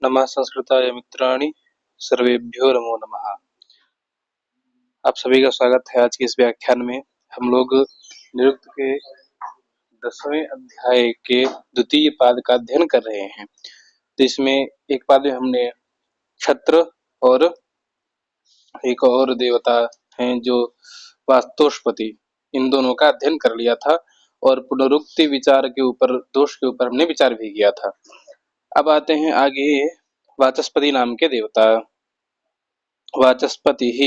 नमः संस्कृताय मित्राणि सर्वेभ्यो नमो नमः। आप सभी का स्वागत है आज के इस व्याख्यान में। हम लोग निरुक्त के 10वें अध्याय के द्वितीय पाद का अध्ययन कर रहे हैं। तो इसमें एक पाद में हमने क्षत्र और एक और देवता हैं जो वास्तोषपति, इन दोनों का अध्ययन कर लिया था और पुनरुक्ति विचार के ऊपर, दोष के ऊपर हमने विचार भी किया था। अब आते हैं आगे वाचस्पति नाम के देवता। वाचस्पतिः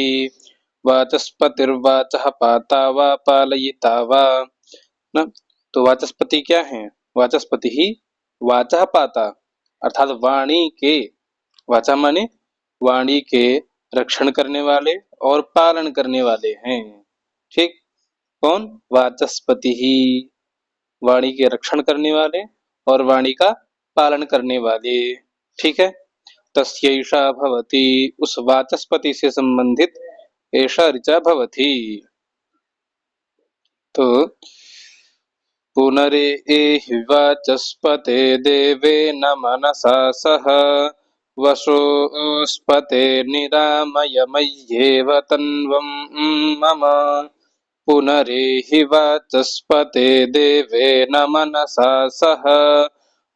वाचस्पतिर्वाचः पाता वा पालयिता वा न। तो वाचस्पति क्या है? वाचस्पति ही वाचः पाता अर्थात वाणी के, वाचा माने वाणी के रक्षण करने वाले और पालन करने वाले हैं। ठीक, कौन? वाचस्पति ही वाणी के रक्षण करने वाले और वाणी का पालन करने वाले। ठीक है, तस्यैषा भवति, उस वाचस्पति से संबंधित ऐसा ऋचा भवति। तो पुनरेहि वाचस्पते देवेन मनसा सह वसोस्पते निरामय मय्येव तन्वं मम। पुनरेहि वाचस्पते देवेन मनसा सह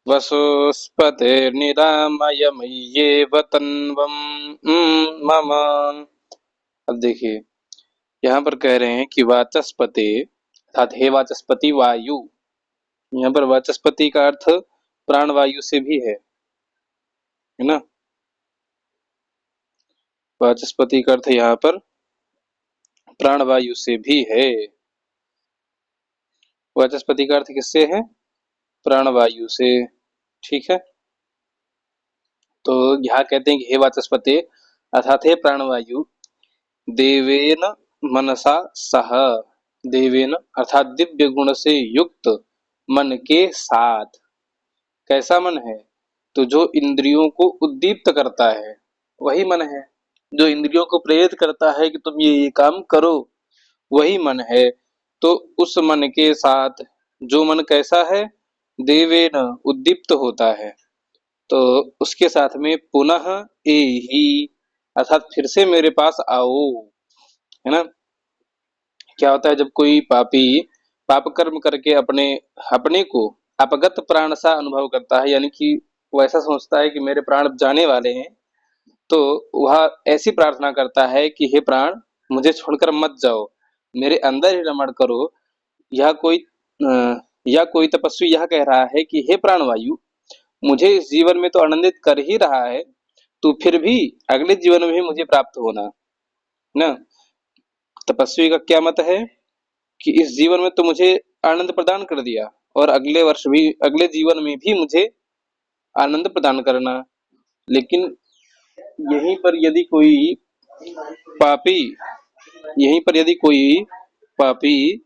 वसोस्पते निरामय मय्येव तन्वं मम। अब देखिए, यहाँ पर कह रहे हैं कि वाचस्पति अर्थात हे वाचस्पति वायु। यहाँ पर वाचस्पति का अर्थ प्राण वायु से भी है ना। वाचस्पति का अर्थ यहाँ पर प्राण वायु से भी है। वाचस्पति का अर्थ किससे है? प्राण वायु से। ठीक है, तो यहाँ कहते हैं कि हे वाचस्पति अर्थात हे प्राणवायु, देवेन मनसा सह, देवेन अर्थात दिव्य गुण से युक्त मन के साथ। कैसा मन है? तो जो इंद्रियों को उद्दीप्त करता है वही मन है। जो इंद्रियों को प्रेरित करता है कि तुम ये काम करो, वही मन है। तो उस मन के साथ, जो मन कैसा है? देवेन उद्दीप्त होता है, तो उसके साथ में पुनः एहि अर्थात फिर से मेरे पास आओ, है ना। क्या होता है जब कोई पापी पाप कर्म करके अपने को अपगत प्राण सा अनुभव करता है, यानी कि वो ऐसा सोचता है कि मेरे प्राण जाने वाले हैं, तो वह ऐसी प्रार्थना करता है कि हे प्राण, मुझे छोड़कर मत जाओ, मेरे अंदर ही रमण करो। या कोई तपस्वी यह कह रहा है कि हे प्राणवायु, मुझे इस जीवन में तो आनंदित कर ही रहा है, तो फिर भी अगले जीवन में भी मुझे प्राप्त होना ना। तपस्वी का क्या मत है कि इस जीवन में तो मुझे आनंद प्रदान कर दिया और अगले वर्ष भी, अगले जीवन में भी मुझे आनंद प्रदान करना। लेकिन यहीं पर यदि कोई पापी यहीं पर यदि कोई पापी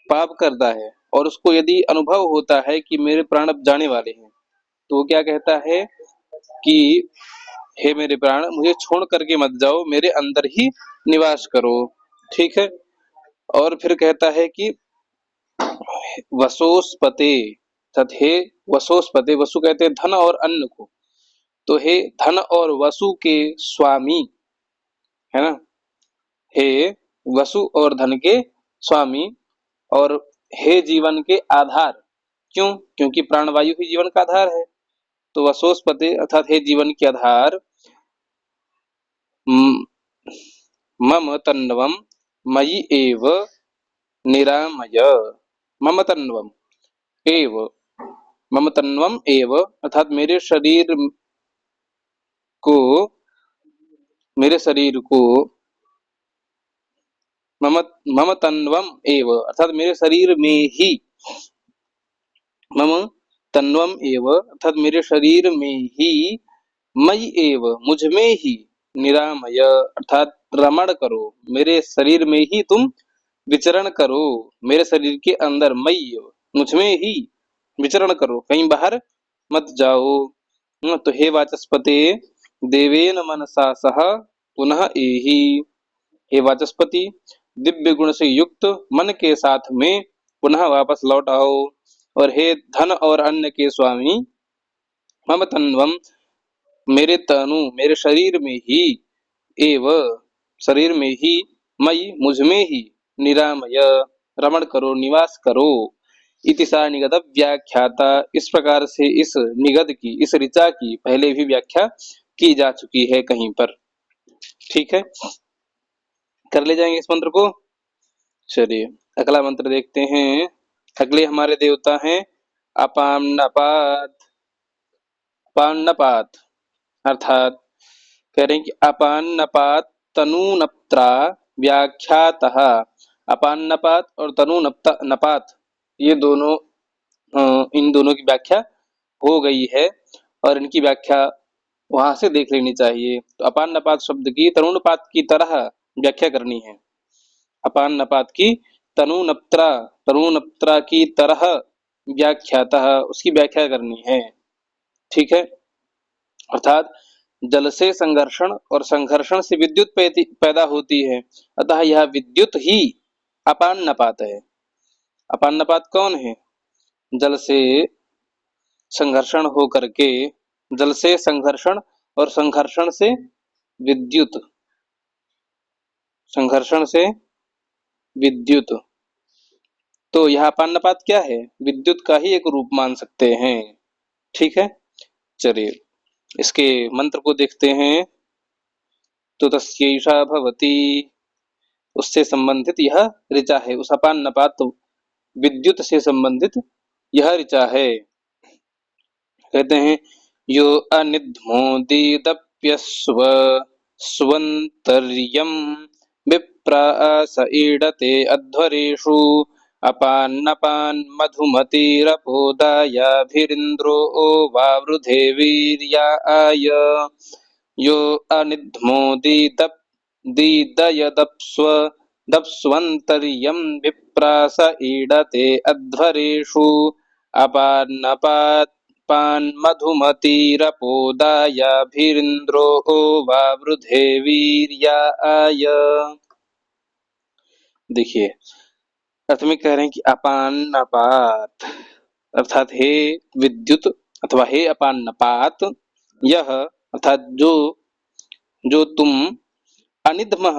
पाप करता है और उसको यदि अनुभव होता है कि मेरे प्राण अब जाने वाले हैं, तो वो क्या कहता है कि हे मेरे प्राण, मुझे छोड़ करके मत जाओ, मेरे अंदर ही निवास करो। ठीक है, और फिर कहता है कि वसोस्पते हे वसोस्पते, वसु कहते हैं धन और अन्न को, तो हे धन और वसु के स्वामी, है ना। हे वसु और धन के स्वामी और हे जीवन के आधार। क्यों? क्योंकि प्राणवायु ही जीवन का आधार है। तो वसोस्पते अर्थात हे जीवन के आधार, मम तन्वम मयि एव निरामय। मम तन्वम एव, मम तन्वम एव अर्थात मेरे शरीर को मम तन्वम एव अर्थात मेरे शरीर में ही, मम तन्वम एव अर्थात मेरे शरीर में ही, मयि एव मुझ में ही, निरामय अर्थात रमण करो, मेरे शरीर में ही तुम विचरण करो, मेरे शरीर के अंदर, मयि मुझ में ही विचरण करो, कहीं बाहर मत जाओ। तो हे वाचस्पति देवेन मनसा सह पुनः एहि, हे वाचस्पति दिव्य गुण से युक्त मन के साथ में पुनः वापस लौट आओ। और हे धन और अन्न के स्वामी, मम तन्वम मेरे तनु मेरे शरीर में ही, एव शरीर में ही, मई मुझ में ही, निरामय रमण करो, निवास करो। इति सा निगद व्याख्याता, इस प्रकार से इस निगद की, इस ऋचा की पहले भी व्याख्या की जा चुकी है कहीं पर। ठीक है, कर ले जाएंगे इस मंत्र को। चलिए अगला मंत्र देखते हैं। अगले हमारे देवता हैं अपाम्नपात। अपान्नपात अर्थात कह रहे हैं कि अपान्नपात तनूनप्त्रा व्याख्यातः। अपान्नपात और तनूनपात ये दोनों इन दोनों की व्याख्या हो गई है और इनकी व्याख्या वहां से देख लेनी चाहिए। तो अपान्नपात शब्द की तरुणपात की तरह व्याख्या करनी है। अपान्नपात की तरुणप्त्रा की तरह व्याख्यातः उसकी व्याख्या करनी है। ठीक है, अर्थात जल से संघर्षण और संघर्षण से विद्युत पैदा होती है, अतः यह विद्युत ही अपान्नपात है। अपान्नपात कौन है? जल से संघर्षण हो करके, जल से संघर्षण और संघर्षण से विद्युत, संघर्षण से विद्युत, तो यह अपान्नपात क्या है? विद्युत का ही एक रूप मान सकते हैं। ठीक है, चलिए इसके मंत्र को देखते हैं। तो तस्यैषा भवती, उससे संबंधित यह ऋचा है, उस अपान्नपात तो विद्युत से संबंधित यह ऋचा है। कहते हैं यो अनिध्मोदीदप्यस्व स्वंतर्यं विप्रास ईडते अध्वरेषु अपान्नपान् मधुमतीरपोदायाभिरिन्द्रो वावृधे वीर्याय। यो अनिध्मोदीदयदप्स्व दप्स्वन्तर्यं विप्रास ईडते अध्वरेषु अपान्नपान् मधुमतीरपोदायाभिरिन्द्रो वावृधे वीर्याय। देखिए अर्थ में कह रहे हैं कि अपान्नपात अर्थात हे विद्युत अथवा हे अपान्नपात, यह अर्थात जो जो तुम अनिध्म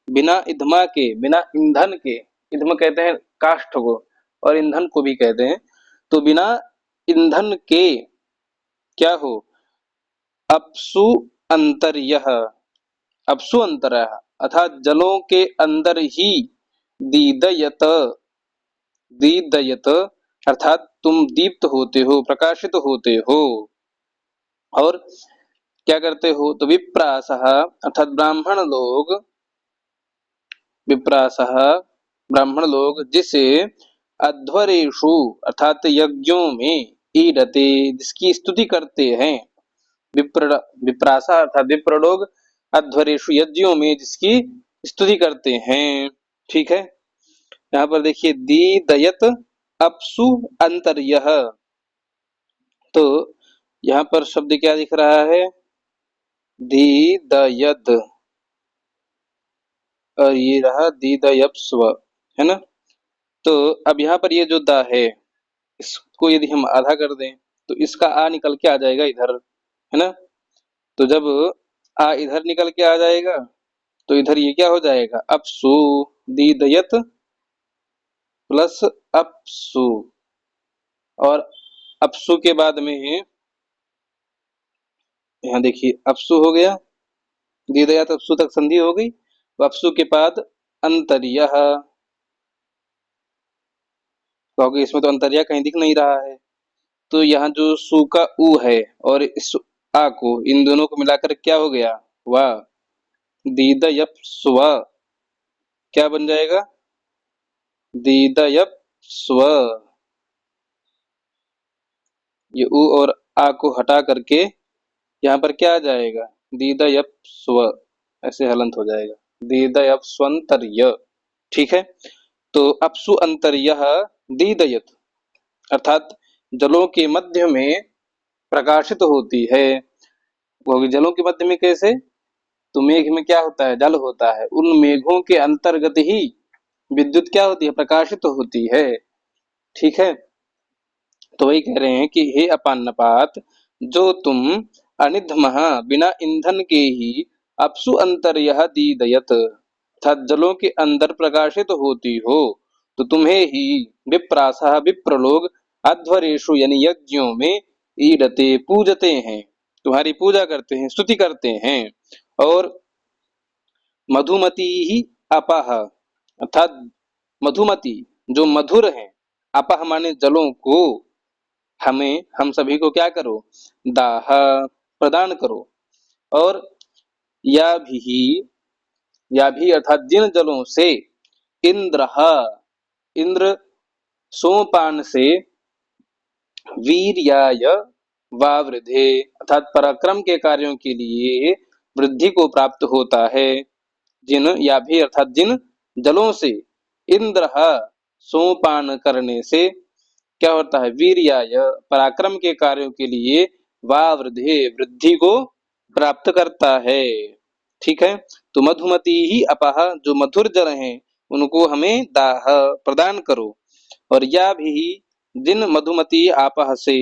बिना इध्मा के, बिना ईंधन के, इध्म कहते हैं काष्ठ को और ईंधन को भी कहते हैं, तो बिना ईंधन के क्या हो? अपसु अंतर्यः, अपसु अंतरः अर्थात जलों के अंदर ही, दीदयत, दीदयत अर्थात तुम दीप्त होते हो, प्रकाशित होते हो। और क्या करते हो? तो विप्रासः अर्थात ब्राह्मण लोग, विप्रासः ब्राह्मण लोग जिसे अध्वरेषु अर्थात यज्ञों में, ईडते जिसकी स्तुति करते हैं, विप्रासा अर्थात विप्र लोग अध्वरेषु यज्ञों में जिसकी स्तुति करते हैं। ठीक है, यहाँ पर देखिए दीदयत अपसु अंतर्यः, तो यहाँ पर शब्द क्या दिख रहा है? दीदयत और ये रहा दीदयप्स्व, है ना। तो अब यहाँ पर ये जो द है, इसको यदि हम आधा कर दें तो इसका आ निकल के आ जाएगा इधर, है ना। तो जब आ इधर निकल के आ जाएगा तो इधर ये क्या हो जाएगा? अपसु, दीदयत प्लस अपसु, और अपसु के बाद में यहाँ देखिए अपसु हो गया, दीदयत अपसु तक संधि हो गई, तो अपसु के बाद अंतर्यः, क्योंकि इसमें तो अंतर्यः कहीं दिख नहीं रहा है, तो यहाँ जो सु का उ है और इस आ को, इन दोनों को मिलाकर क्या हो गया? वाह, दीदयप स्व क्या बन जाएगा? दीदयप स्व। ये उ और आ को हटा करके यहाँ पर क्या आ जाएगा? दीदयप स्व, ऐसे हलंत हो जाएगा, दीदयप स्वंतर्य। ठीक है, तो अपसु अंतर्यः दीदयत अर्थात जलों के मध्य में प्रकाशित होती है। वो जलों के मध्य में कैसे? तो मेघ में क्या होता है? जल होता है, उन मेघों के अंतर्गत ही विद्युत क्या होती है? प्रकाशित होती है। ठीक है, तो वही कह रहे हैं कि हे अपान्नपात, जो तुम अनिधमः बिना ईंधन के ही अपसु अंतर्यः दीदयत, अर्थात जलों के अंदर प्रकाशित होती हो, तो तुम्हें ही विप्रासः विप्रलोग अध्वरेशु यानी यज्ञों में ईडते पूजते हैं, तुम्हारी पूजा करते हैं, स्तुति करते हैं। और मधुमती ही अपह, अर्थात मधुमती जो मधुर है, अपह माने जलों को, हमें हम सभी को क्या करो, दाह प्रदान करो। और या भी अर्थात जिन जलों से इंद्र, इंद्र सोमपान से वीर्याय वावृधे, अर्थात पराक्रम के कार्यों के लिए वृद्धि को प्राप्त होता है। जिन या भी अर्थात जिन जलों से इंद्र सोमपान करने से क्या होता है, वीर्याय पराक्रम के कार्यों के लिए, वावृधे वृद्धि को प्राप्त करता है। ठीक है, तो मधुमती ही अपह जो मधुर जल हैं उनको हमें दाह प्रदान करो। और या भी जिन मधुमती आपह से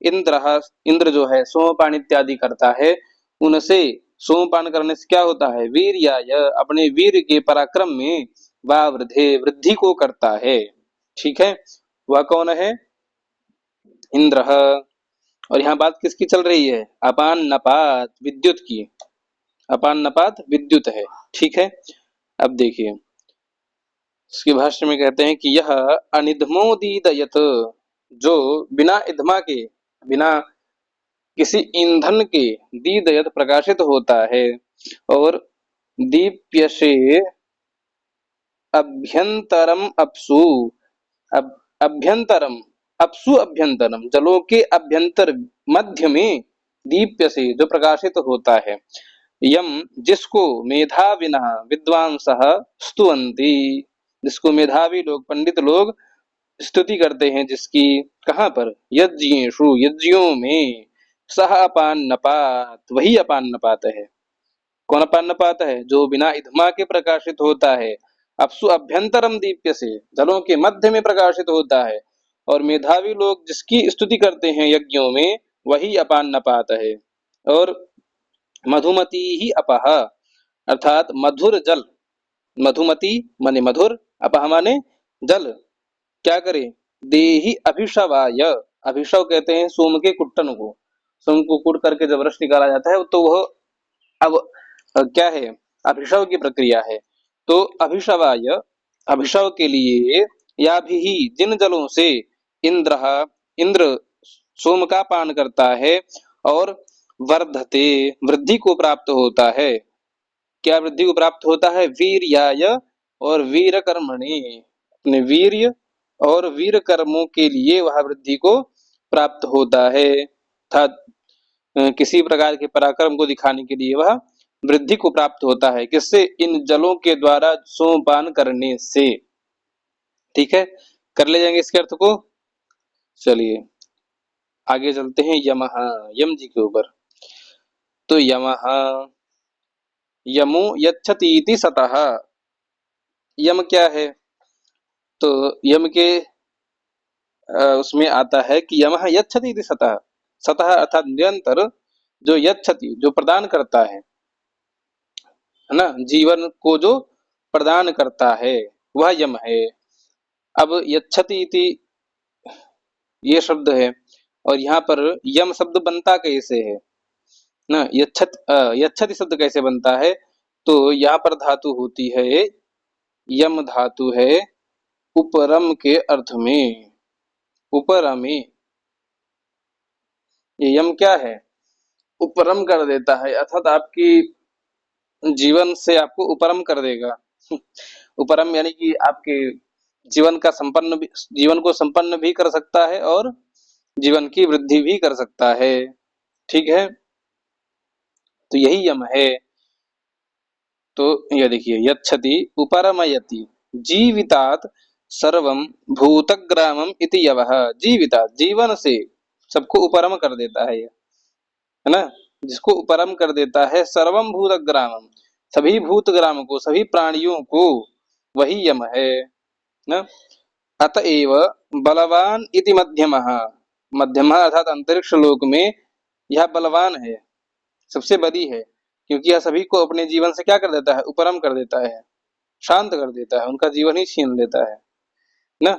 इंद्र जो है सोमपान इत्यादि करता है, उनसे सोमपान करने से क्या होता है, वीर्याय अपने वीर के पराक्रम में, वावृधे वृद्धि को करता है। ठीक है, वह कौन है, इंद्र। और यहाँ बात किसकी चल रही है, अपान नपात विद्युत की, अपान नपात विद्युत है। ठीक है, अब देखिए इसके भाष्य में कहते हैं कि यह अनिधमोदीदयत, जो बिना इधमा के, बिना किसी ईंधन के, दीदयत प्रकाशित होता है। और दीप्यसे अभ्यंतरम अपसु, अब अभ्यंतरम अपसु अभ्यंतरम जलों के अभ्यंतर मध्य में, दीप्य से जो प्रकाशित होता है। यम जिसको मेधाविनः विद्वांसः स्तुवन्ति, जिसको मेधावी लोग पंडित लोग स्तुति करते हैं, जिसकी कहाँ पर, यज्ञेषु यज्ञों में, सह अपान नपात वही अपान नपात है। कौन अपान नपात है, जो बिना इधमा के प्रकाशित होता है। अपसु अभ्यंतरम दीप्य से जलों के मध्य में प्रकाशित होता है। और मेधावी लोग जिसकी स्तुति करते हैं यज्ञों में, वही अपान नपात है। और मधुमती ही अपह, अर्थात मधुर जल, मधुमती माने मधुर, अपह माने जल, क्या करे, देहि अभिशवाय, अभिशव कहते हैं सोम के कुट्टन को, सोम को कुट करके जब रस निकाला जाता है तो वह अब क्या है, अभिशव की प्रक्रिया है। तो अभिशवाय अभिशव के लिए, या भी जिन जलों से इंद्र सोम का पान करता है, और वर्धते वृद्धि को प्राप्त होता है। क्या वृद्धि को प्राप्त होता है, वीर्याय और वीर कर्मणि, अपने वीर्य और वीर कर्मों के लिए वह वृद्धि को प्राप्त होता है। अर्थात किसी प्रकार के पराक्रम को दिखाने के लिए वह वृद्धि को प्राप्त होता है, किससे, इन जलों के द्वारा सोमपान करने से। ठीक है, कर ले जाएंगे इसके अर्थ को। चलिए आगे चलते हैं यमः, यम जी के ऊपर। तो यमः यमो यच्छतीति सतः, यम क्या है, तो यम के उसमें आता है कि यमः यच्छतीति सतः, सतः अर्थात निरंतर, जो यच्छति जो प्रदान करता है ना, जीवन को जो प्रदान करता है वह यम है। अब यच्छति इति ये शब्द है, और यहाँ पर यम शब्द बनता कैसे है ना, यच्छति शब्द कैसे बनता है, तो यहाँ पर धातु होती है, यम धातु है उपरम के अर्थ में, उपरमे, ये यम क्या है, उपरम कर देता है, अर्थात आपकी जीवन से आपको उपरम कर देगा। उपरम यानी कि आपके जीवन का संपन्न भी, जीवन को संपन्न भी कर सकता है और जीवन की वृद्धि भी कर सकता है। ठीक है, तो यही यम है। तो यह देखिए, यच्छति उपरमयति जीवितात सर्वम भूतग्रामम इति यवः, जीवितात जीवन से सबको उपरम कर देता है ना, जिसको उपरम कर देता है, सर्वम भूतग्रामम सभी भूतग्राम को, सभी प्राणियों को, वही यम है ना। अतएव बलवान इति मध्यमः, मध्यमः अर्थात अंतरिक्ष लोक में यह बलवान है, सबसे बड़ी है, क्योंकि यह सभी को अपने जीवन से क्या कर देता है, उपरम कर देता है, शांत कर देता है, उनका जीवन ही छीन लेता है ना।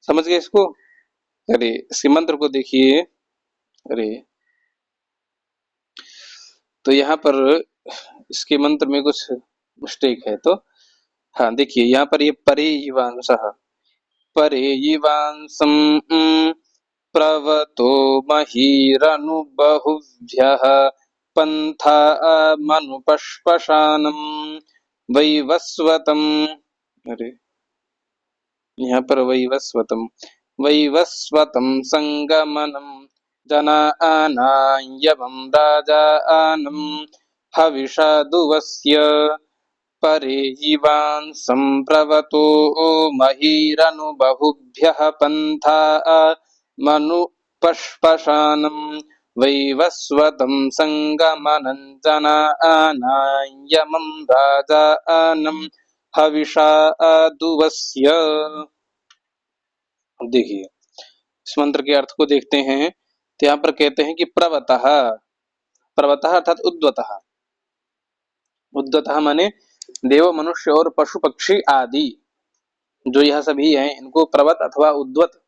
समझ गए इसको? अरे इसके मंत्र को देखिए। अरे तो यहाँ पर इसके मंत्र में कुछ मिस्टेक है, तो हाँ देखिए यहाँ पर ये परे युवांसः, परे युवांसं प्रवतो महीरनुबहुभ्यः पंथा मनुपश्पशानं वैवस्वतम्। अरे यहाँ पर वैवस्वतं संगमनं जनानायवं राजानं हविषा दुवस्य परेयिवांसं प्रवतो महीरनुबहुभ्यः पन्था मनुपश्पशानं वैवस्वतं संगमनं जनानायमं राजानं हविषा दुवस्य। देखिए इस मंत्र के अर्थ को देखते हैं, तो यहाँ पर कहते हैं कि प्रवतः, प्रवतः अर्थात उद्वतः, उद्वतः माने देव मनुष्य और पशु पक्षी आदि जो यह सभी हैं, इनको प्रवत अथवा उद्वत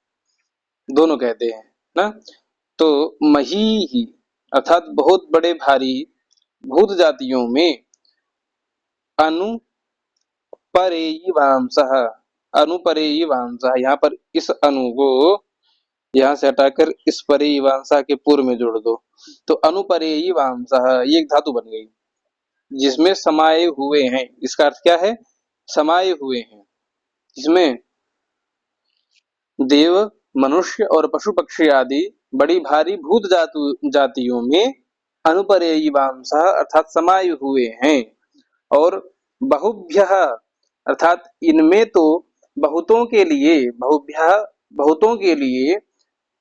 दोनों कहते हैं ना। तो मही ही अर्थात बहुत बड़े भारी भूत जातियों में अनुपरेयी वांसः, अनुपरेयी वांसः, यहाँ पर इस अनु को यहाँ से हटाकर इस परेयी वांसा के पूर्व में जोड़ दो, तो अनुपरेयी वांसः ये एक धातु बन गई जिसमें समाये हुए हैं। इसका अर्थ क्या है, समाये हुए हैं, जिसमें देव मनुष्य और पशु पक्षी आदि बड़ी भारी भूत जातियों में अनुपरेयी वांसः अर्थात समाये हुए हैं। और बहुभ्यः अर्थात इनमें तो बहुतों के लिए, बहुभ्यः बहुतों के लिए,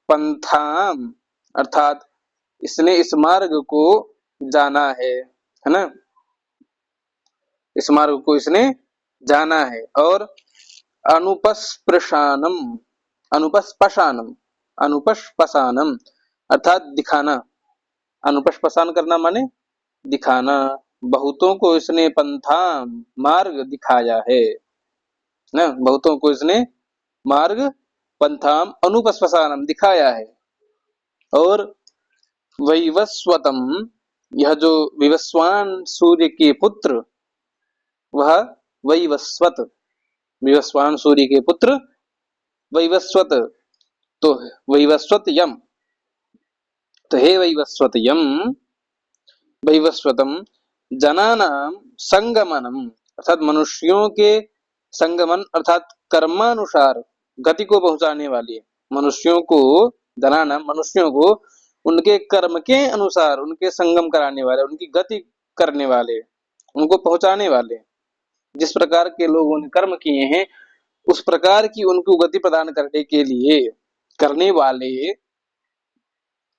पंथाम अर्थात इसने इस मार्ग को जाना है ना, इस मार्ग को इसने जाना है। और अनुपस्पृशानम, अनुपस्पशानम, अनुपस्पशानम अर्थात दिखाना, अनुपस्पशान करना माने दिखाना, बहुतों को इसने पंथा मार्ग दिखाया है ना, बहुतों को इसने मार्ग पंथाम अनुपस्पशानम दिखाया है। और वैवस्वतम, यह जो विवस्वान सूर्य के पुत्र, वह वैवस्वत, विवस्वान सूर्य के पुत्र वैवस्वत, तो वैवस्वत यम, तो हे वैवस्वत यम, वैवस्वतम जनानां संगमनम अर्थात मनुष्यों के संगमन अर्थात कर्मानुसार गति को पहुंचाने वाले, मनुष्यों को, जनानां मनुष्यों को उनके कर्म के अनुसार उनके संगम कराने वाले, उनकी गति करने वाले, उनको पहुंचाने वाले, जिस प्रकार के लोगों ने कर्म किए हैं उस प्रकार की उनको गति प्रदान करने के लिए करने वाले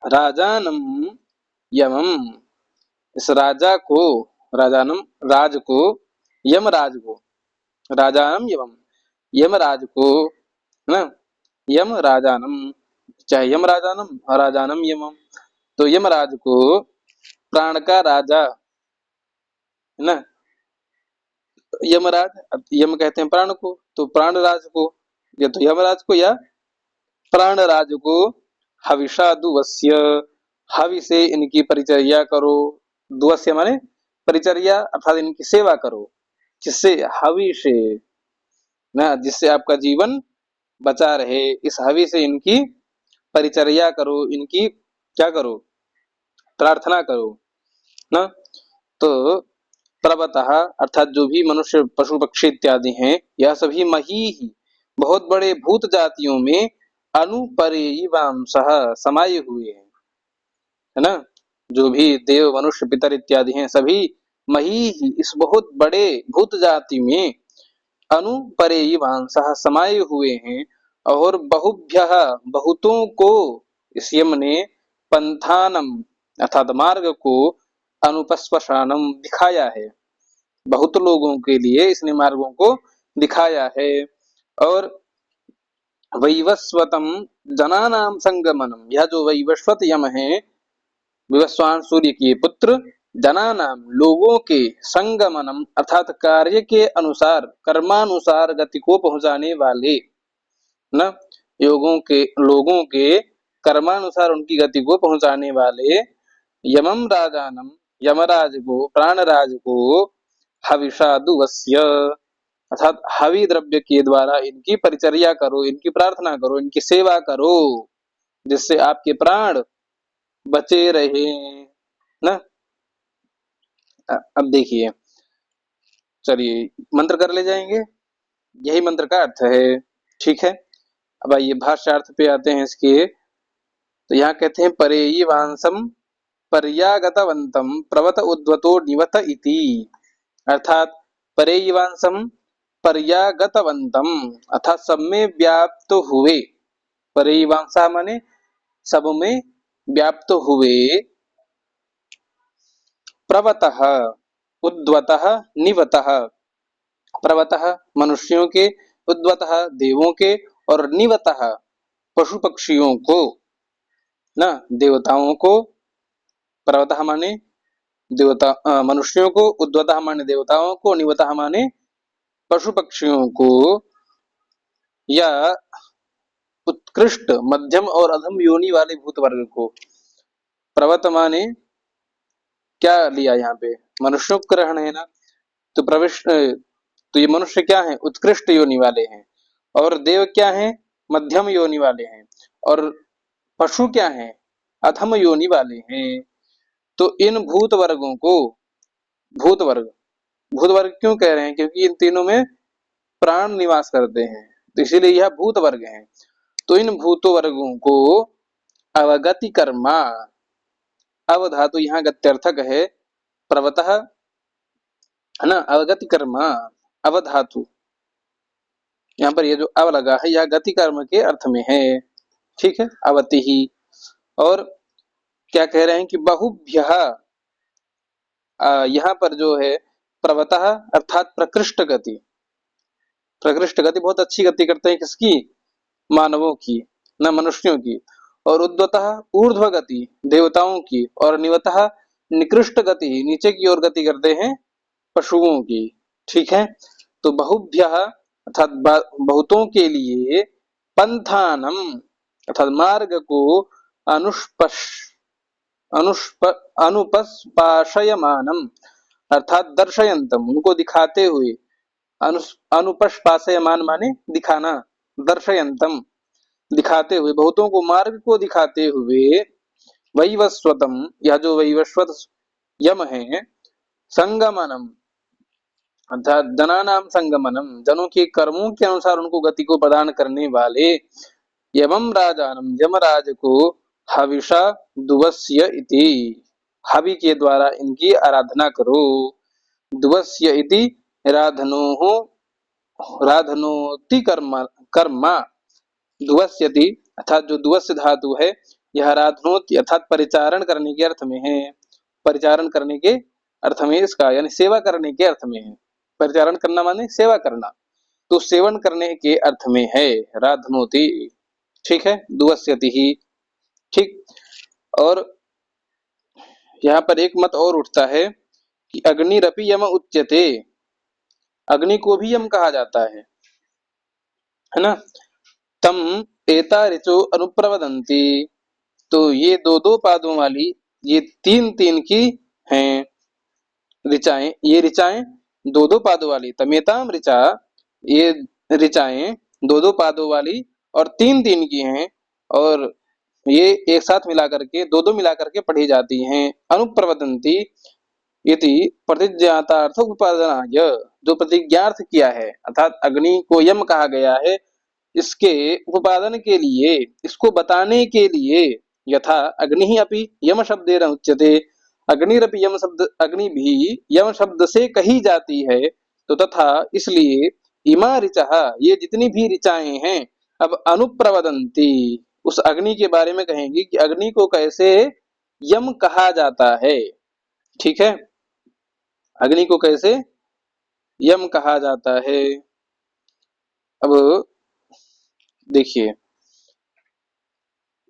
राजानम यमम, इस राजा को, राजानम राज को, यमराज को, राजानम यमम यमराज को ना, यम राजानम, चाहे यम राजानम राजानम यमम, तो यमराज को प्राण का राजा है ना, यमराज, यम कहते हैं प्राण को, तो प्राण राज को या तो यमराज को या प्राण राज को हविषा दुवस्य, हवि से इनकी परिचर्या करो, दुवस्य माने परिचर्या अर्थात इनकी सेवा करो, जिससे हवि से ना, जिससे आपका जीवन बचा रहे, इस हवि से इनकी परिचर्या करो, इनकी क्या करो, प्रार्थना करो ना। तो प्रवतः अर्थात जो भी मनुष्य पशु पक्षी इत्यादि हैं, यह सभी मही ही बहुत बड़े भूत जातियों में अनुपरेयी वांसः समाये हुए हैं, है ना। जो भी देव मनुष्य पितर इत्यादि हैं सभी मही ही इस बहुत बड़े भूत जाति में अनुपरेयी वांसः समाये हुए हैं। और बहुभ्यः बहुतों को इस यम ने पंथानम अर्थात मार्ग को अनुपस्पशानम दिखाया है, बहुत लोगों के लिए इसने मार्गों को दिखाया है। और वैवस्वतम जनानाम संगमनम, यह जो वैवस्वत यम है विवस्वान सूर्य के पुत्र, जनानाम लोगों के, संगमनम अर्थात कार्य के अनुसार कर्मानुसार गति को पहुंचाने वाले, न लोगों के कर्मानुसार उनकी गति को पहुंचाने वाले, यमम राजानम यमराज को, प्राणराज को, हविषा दुवस्य अर्थात हवि द्रव्य के द्वारा इनकी परिचर्या करो, इनकी प्रार्थना करो, इनकी सेवा करो, जिससे आपके प्राण बचे रहे ना। अब देखिए, चलिए मंत्र कर ले जाएंगे, यही मंत्र का अर्थ है। ठीक है, अब आइए भाष्यार्थ पे आते हैं इसके। तो यहाँ कहते हैं परेयी वांसम पर्यागतवंतम प्रवत उद्वतो निवत इति, अर्थात परेयी वांसम पर्यागतवंतम अर्थात सब में व्याप्त हुए, परेयी वांसा माने सब में व्याप्त हुए, प्रवतः उद्वतः निवतः, प्रवतः मनुष्यों के, उद्वतः देवों के, और निवतः पशु पक्षियों को, ना देवताओं को, प्रवतः माने देवता मनुष्यों को, उद्वतः माने देवताओं को, निवतः माने पशु पक्षियों को, या उत्कृष्ट मध्यम और अधम योनि वाले भूत वर्ग को। प्रवत माने क्या लिया यहाँ पे, मनुष्यों को ग्रहण है ना, तो प्रविष्ट, तो ये मनुष्य क्या है, उत्कृष्ट योनि वाले हैं, और देव क्या है, मध्यम योनि वाले हैं, और पशु क्या है, अधम योनि वाले हैं। तो इन भूत वर्गों को, भूत वर्ग, भूत वर्ग क्यों कह रहे हैं, क्योंकि इन तीनों में प्राण निवास करते हैं, तो इसीलिए यह भूत वर्ग हैं। तो इन भूत वर्गों को अवगति कर्मा, अव धातु यहाँ गत्यर्थक है, प्रवतः है ना, अवगति कर्मा, अवधातु यहाँ पर ये जो अव लगा है यह गति कर्म के अर्थ में है। ठीक है, अवति ही। और क्या कह रहे हैं कि बहुभ्यः, यहाँ पर जो है प्रवतः अर्थात प्रकृष्ट गति, प्रकृष्ट गति बहुत अच्छी गति करते हैं, किसकी, मानवों की, न मनुष्यों की, और उद्वतः ऊर्ध्व गति देवताओं की, और निवतः निकृष्ट गति नीचे की ओर गति करते हैं पशुओं की। ठीक है, तो बहुभ्यः अर्थात बहुतों के लिए, पंथानम अर्थात मार्ग को, अनुपस्पाशयमानम अर्थात दर्शयंतम उनको दिखाते हुए, अनुपस्पाशयमान माने दिखाना, दर्शयंतम दिखाते हुए, बहुतों को मार्ग को दिखाते हुए, वैवस्वतम यह जो वैवस्वत यम है, संगमनम अर्थात जनानाम संगमनम जनों के कर्मों के अनुसार उनको गति को प्रदान करने वाले, एवं राजानम यमराज को, हविषा दुवस्य इति हवि के द्वारा इनकी आराधना करो, दुवस्य इति राधनोः राधनोति कर्मा दुवस्यति अर्थात जो दुवस्य धातु है यह राधनोति अर्थात परिचारण करने के अर्थ में है, परिचारण करने के अर्थ में इसका यानी सेवा करने के अर्थ में है, परिचारण करना माने सेवा करना, तो सेवन करने के अर्थ में है राधनोति। ठीक है, दुवस्यति ही। ठीक, और यहाँ पर एक मत और उठता है कि अग्निरपि यम उच्यते, अग्नि को भी यम कहा जाता है ना, तम एता ऋचो अनुप्रवदंती, तो ये दो दो पादों वाली, ये तीन तीन की हैं ऋचाएं, ये ऋचाएं दो दो पादों वाली, तमेताम ऋचा, ये ऋचाएं दो दो पादों वाली और तीन तीन की हैं, और ये एक साथ मिलाकर के दो दो मिलाकर के पढ़ी जाती हैं। अनुप्रवदंती इति प्रतिज्ञातार्थ उपादानाय, जो प्रतिज्ञार्थ किया है अर्थात अग्नि को यम कहा गया है, इसके उपादान के लिए, इसको बताने के लिए, यथा अग्नि अपि यम शब्देन उच्यते, अग्निरपि यम शब्द, अग्नि भी यम शब्द से कही जाती है, तो तथा इसलिए इमा ऋचः ये जितनी भी ऋचाएं हैं, अब अनुप्रवदंती उस अग्नि के बारे में कहेंगी कि अग्नि को कैसे यम कहा जाता है। ठीक है, अग्नि को कैसे यम कहा जाता है। अब देखिए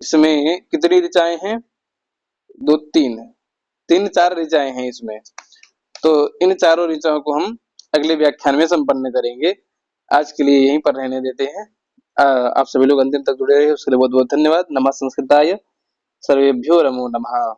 इसमें कितनी ऋचाएं हैं, दो तीन, तीन चार ऋचाएं हैं इसमें। तो इन चारों ऋचाओं को हम अगले व्याख्यान में संपन्न करेंगे। आज के लिए यहीं पर रहने देते हैं। आप सभी लोग अंतिम तक जुड़े रहे उसके लिए बहुत बहुत धन्यवाद। नमः संस्कृताय, सर्वेभ्यो नमो नमः।